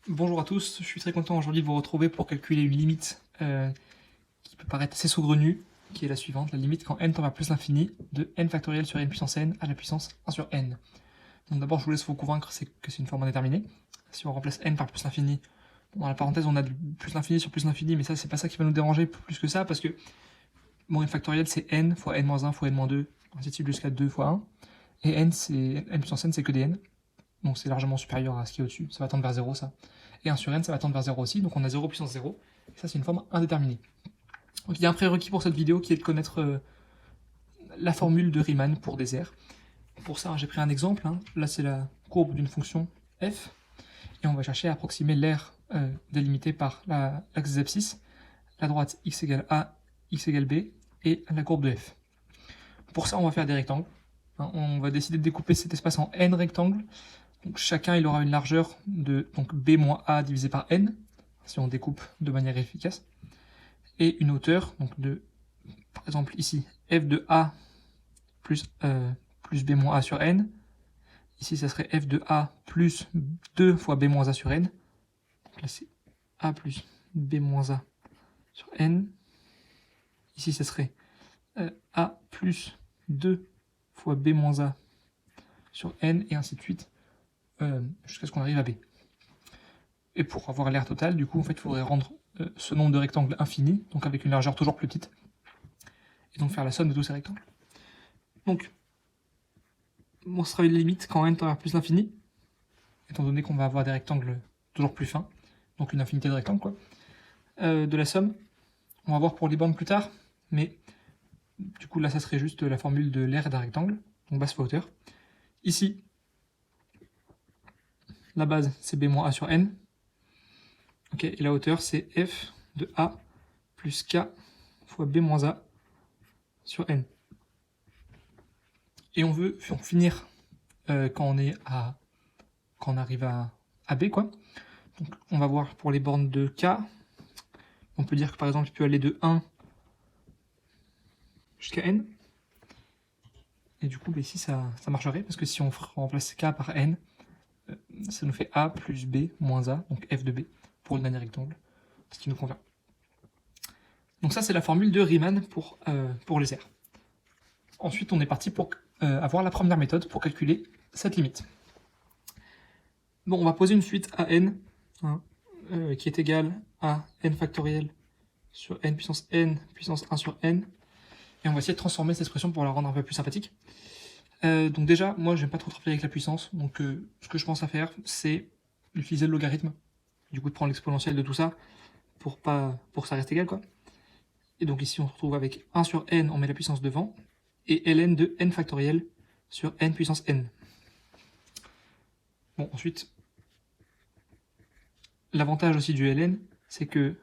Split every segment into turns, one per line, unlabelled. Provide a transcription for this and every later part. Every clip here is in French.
Bonjour à tous, je suis très content aujourd'hui de vous retrouver pour calculer une limite qui peut paraître assez saugrenue, qui est la suivante, la limite quand n tend vers plus l'infini de n factoriel sur n puissance n à la puissance 1 sur n. Donc d'abord je vous laisse vous convaincre que c'est une forme indéterminée. Si on remplace n par plus l'infini, dans la parenthèse on a plus l'infini sur plus l'infini, mais ça c'est pas ça qui va nous déranger plus que ça, parce que bon, n factoriel c'est n fois n-1 fois n-2, ainsi de suite jusqu'à 2 fois 1, et n puissance n c'est que des n. Donc c'est largement supérieur à ce qui est au-dessus, ça va tendre vers 0 ça. Et 1 sur n, ça va tendre vers 0 aussi, donc on a 0 puissance 0, et ça c'est une forme indéterminée. Donc il y a un prérequis pour cette vidéo qui est de connaître la formule de Riemann pour des aires. Pour ça, j'ai pris un exemple, là c'est la courbe d'une fonction f, et on va chercher à approximer l'aire délimitée par l'axe des abscisses, la droite x égale a, x égale b, et la courbe de f. Pour ça, on va faire des rectangles. On va décider de découper cet espace en n rectangles. Donc chacun il aura une largeur de donc b moins a divisé par n, si on découpe de manière efficace, et une hauteur, donc de, par exemple ici, f de a plus b moins a sur n, ici ça serait f de a plus 2 fois b moins a sur n, donc là c'est a plus b moins a sur n, ici ça serait a plus 2 fois b moins a sur n, et ainsi de suite, jusqu'à ce qu'on arrive à b. Et pour avoir l'aire totale, du coup, en fait, il faudrait rendre ce nombre de rectangles infini, donc avec une largeur toujours plus petite, et donc faire la somme de tous ces rectangles. Donc, on sera une limite quand n tend vers plus l'infini, étant donné qu'on va avoir des rectangles toujours plus fins, donc une infinité de rectangles, quoi, de la somme. On va voir pour les bornes plus tard, mais du coup, là, ça serait juste la formule de l'aire d'un rectangle, donc base fois hauteur. Ici, la base, c'est b moins a sur n. Ok, et la hauteur, c'est f de a plus k fois b moins a sur n. Et on veut finir quand on arrive à b, quoi. Donc on va voir pour les bornes de k. On peut dire que par exemple, il peut aller de 1 jusqu'à n. Et du coup, bah, ici, ça marcherait, parce que si on remplace k par n, ça nous fait a plus b moins a, donc f de b, pour le dernier rectangle, ce qui nous convient. Donc ça, c'est la formule de Riemann pour les aires. Ensuite, on est parti pour avoir la première méthode pour calculer cette limite. Bon, on va poser une suite à n, qui est égale à n factoriel sur n puissance 1 sur n, et on va essayer de transformer cette expression pour la rendre un peu plus sympathique. Donc déjà, moi j'aime pas trop travailler avec la puissance, donc ce que je pense à faire, c'est d'utiliser le logarithme, du coup de prendre l'exponentielle de tout ça, pour que ça reste égal, quoi. Et donc ici on se retrouve avec 1 sur n, on met la puissance devant, et ln de n factoriel sur n puissance n. Bon, ensuite, l'avantage aussi du ln, c'est que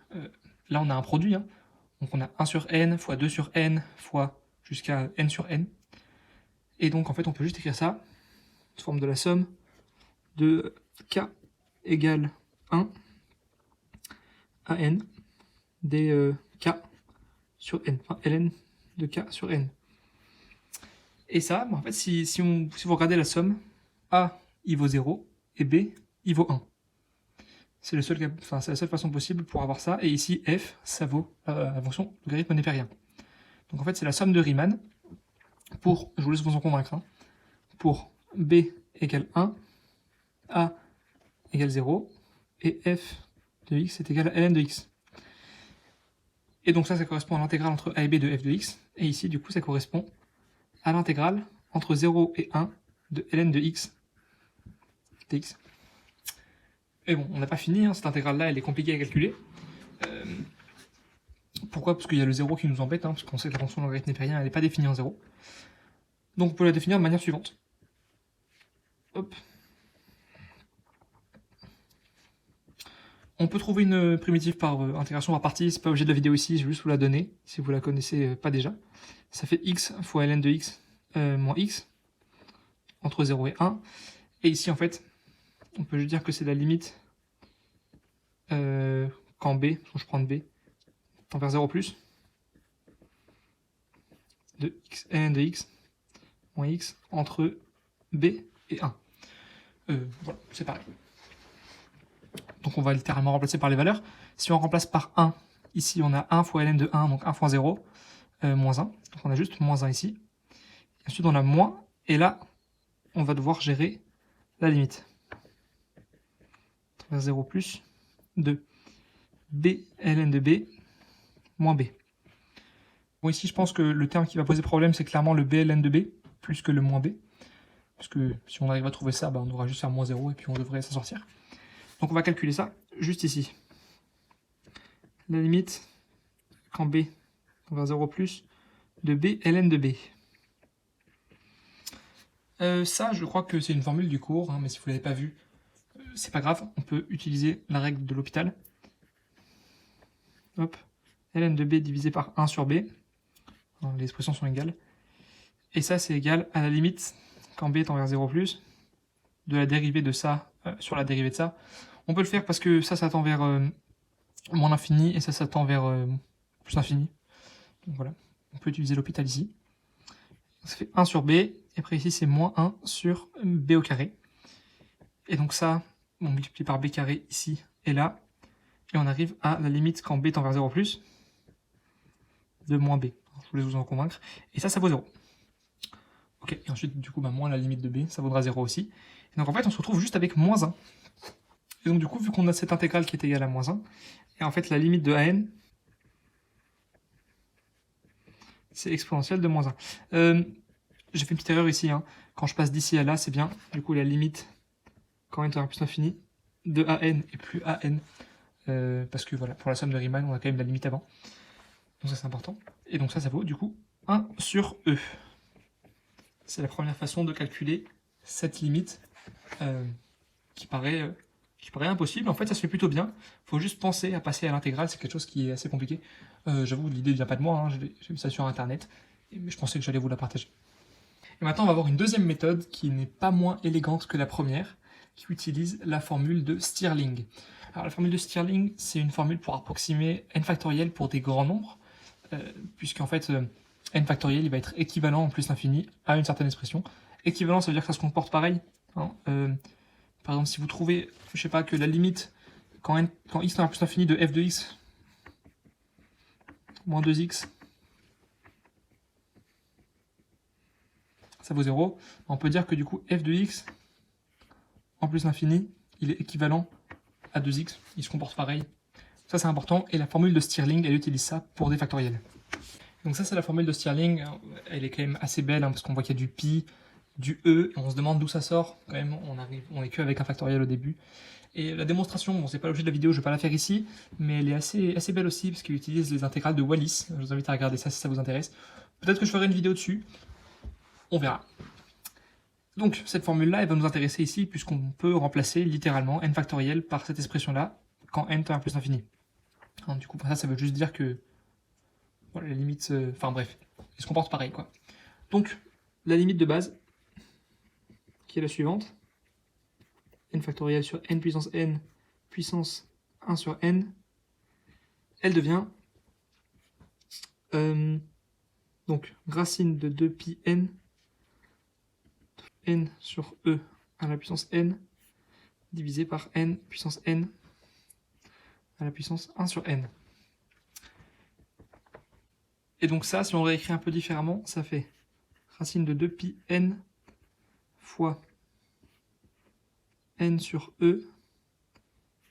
là on a un produit, donc on a 1 sur n fois 2 sur n fois jusqu'à n sur n. Et donc en fait on peut juste écrire ça sous forme de la somme de k égale 1 à n des k sur n, enfin ln de k sur n. Et ça, en fait, si vous regardez la somme, a il vaut 0 et b il vaut 1. C'est la seule façon possible pour avoir ça. Et ici, f, ça vaut la fonction logarithme népérien. Donc en fait, c'est la somme de Riemann pour, je vous laisse vous en convaincre, pour b égale 1, a égale 0, et f de x est égal à ln de x. Et donc ça correspond à l'intégrale entre a et b de f de x. Et ici, du coup, ça correspond à l'intégrale entre 0 et 1 de ln de x dx. Et bon, on n'a pas fini, cette intégrale-là, elle est compliquée à calculer. Pourquoi? Parce qu'il y a le 0 qui nous embête, parce qu'on sait que la fonction logarithme népérien, elle n'est pas définie en 0. Donc on peut la définir de manière suivante. Hop. On peut trouver une primitive par intégration par partie, c'est pas obligé de la vidéo ici, je vais juste vous la donner, si vous la connaissez pas déjà. Ça fait x fois ln de x moins x, entre 0 et 1. Et ici, en fait, on peut juste dire que c'est la limite quand b, donc je prends b, tend vers 0 plus, de x ln de x moins x entre b et 1. Voilà, c'est pareil. Donc donc on va littéralement remplacer par les valeurs. Si on remplace par 1, ici on a 1 fois ln de 1, donc 1 fois 0, moins 1. Donc on a juste moins 1 ici. Ensuite on a moins, et là, on va devoir gérer la limite. 0 plus 2. B ln de b moins b. Bon, ici je pense que le terme qui va poser problème, c'est clairement le b ln de b, plus que le moins b. Parce que si on arrive à trouver ça, on aura juste faire moins 0 et puis on devrait s'en sortir. Donc on va calculer ça juste ici. La limite, quand b tend vers 0 plus, de b ln de b. Ça, je crois que c'est une formule du cours, hein, mais si vous ne l'avez pas vu, c'est pas grave, on peut utiliser la règle de l'hôpital. Hop, ln de b divisé par 1 sur b. Les expressions sont égales. Et ça, c'est égal à la limite, quand b tend vers 0 plus, de la dérivée de ça sur la dérivée de ça. On peut le faire parce que ça tend vers moins l'infini et ça tend vers plus l'infini. Donc voilà, on peut utiliser l'hôpital ici. Ça fait 1 sur b, et après ici c'est moins 1 sur b au carré. Et donc ça, on multiplie par b carré ici et là, et on arrive à la limite quand b tend vers 0 plus, de moins b. Je voulais vous en convaincre. Et ça vaut 0. Ok, et ensuite du coup, moins la limite de b, ça vaudra 0 aussi. Et donc en fait, on se retrouve juste avec moins 1. Et donc du coup, vu qu'on a cette intégrale qui est égale à moins 1, et en fait la limite de an, c'est exponentielle de moins 1. J'ai fait une petite erreur ici, hein. Quand je passe d'ici à là, c'est bien, du coup la limite, quand n tend vers plus l'infini, de an et plus an, parce que voilà, pour la somme de Riemann, on a quand même la limite avant. Donc ça c'est important. Et donc ça vaut du coup 1 sur e. C'est la première façon de calculer cette limite qui paraît impossible. En fait, ça se fait plutôt bien. Il faut juste penser à passer à l'intégrale, c'est quelque chose qui est assez compliqué. J'avoue, l'idée ne vient pas de moi, hein. J'ai vu ça sur internet, mais je pensais que j'allais vous la partager. Et maintenant, on va voir une deuxième méthode qui n'est pas moins élégante que la première, qui utilise la formule de Stirling. Alors la formule de Stirling, c'est une formule pour approximer n factoriel pour des grands nombres, puisqu'en fait, n factoriel, il va être équivalent en plus l'infini à une certaine expression. Équivalent, ça veut dire que ça se comporte pareil. Hein. Par exemple, si vous trouvez, je sais pas, que la limite, quand x tend vers plus l'infini de f de x, moins 2x, ça vaut 0, on peut dire que du coup, f de x, en plus l'infini, il est équivalent à 2x, il se comporte pareil. Ça, c'est important, et la formule de Stirling, elle utilise ça pour des factoriels. Donc ça, c'est la formule de Stirling, elle est quand même assez belle, hein, parce qu'on voit qu'il y a du pi, du e, et on se demande d'où ça sort, quand même, on est que avec un factoriel au début. Et la démonstration, bon, c'est pas l'objet de la vidéo, je vais pas la faire ici, mais elle est assez belle aussi, parce qu'elle utilise les intégrales de Wallis. Je vous invite à regarder ça si ça vous intéresse. Peut-être que je ferai une vidéo dessus, on verra. Donc cette formule-là, elle va nous intéresser ici, puisqu'on peut remplacer littéralement n factoriel par cette expression-là, quand n tend à plus l'infini. Du coup, ça veut juste dire que voilà, la limite, enfin bref, il se comporte pareil, quoi. Donc, la limite de base, qui est la suivante, n factoriel sur n puissance 1 sur n, elle devient donc racine de 2pi n sur e à la puissance n divisé par n puissance n à la puissance 1 sur n. Et donc ça, si on réécrit un peu différemment, ça fait racine de 2pi n fois n sur e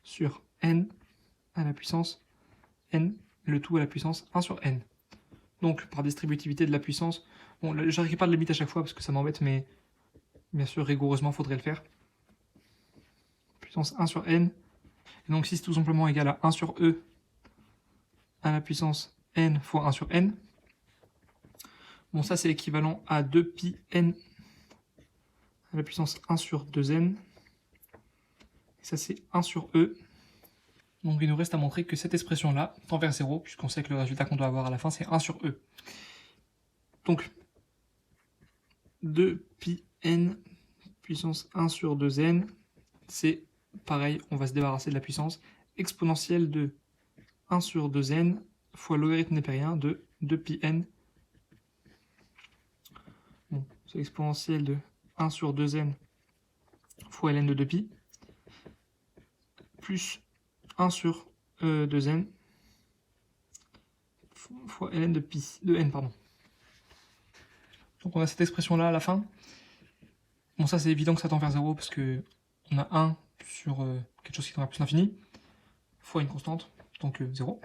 sur n à la puissance n, le tout à la puissance 1 sur n. Donc par distributivité de la puissance, bon, je n'arrive pas de limite à chaque fois parce que ça m'embête, mais bien sûr rigoureusement il faudrait le faire. Puissance 1 sur n, et donc si c'est tout simplement égal à 1 sur e à la puissance n fois 1 sur n, bon ça c'est équivalent à 2pi n à la puissance 1 sur 2n, et ça c'est 1 sur e. Donc il nous reste à montrer que cette expression-là tend vers 0, puisqu'on sait que le résultat qu'on doit avoir à la fin c'est 1 sur e. Donc 2pi n puissance 1 sur 2n, c'est pareil, on va se débarrasser de la puissance exponentielle de 1 sur 2n fois logarithme népérien de 2pi n. Bon, c'est exponentielle de 1 sur 2n fois ln de 2pi, plus 1 sur 2n fois ln de n, pardon. Donc on a cette expression-là à la fin. Bon, ça c'est évident que ça tend vers 0 parce que on a 1 sur quelque chose qui tend vers plus l'infini, fois une constante, donc 0.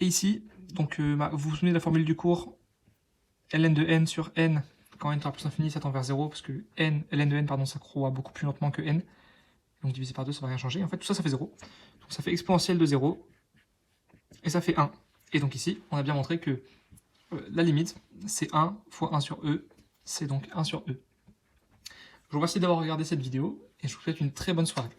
Et ici, donc, vous vous souvenez de la formule du cours, ln de n sur n, quand n tend vers plus l'infini, ça tend vers 0, parce que ln de n, pardon, ça croît beaucoup plus lentement que n. Donc divisé par 2, ça va rien changer. En fait, tout ça, ça fait 0. Donc ça fait exponentielle de 0, et ça fait 1. Et donc ici, on a bien montré que la limite, c'est 1 fois 1 sur e, c'est donc 1 sur e. Je vous remercie d'avoir regardé cette vidéo, et je vous souhaite une très bonne soirée.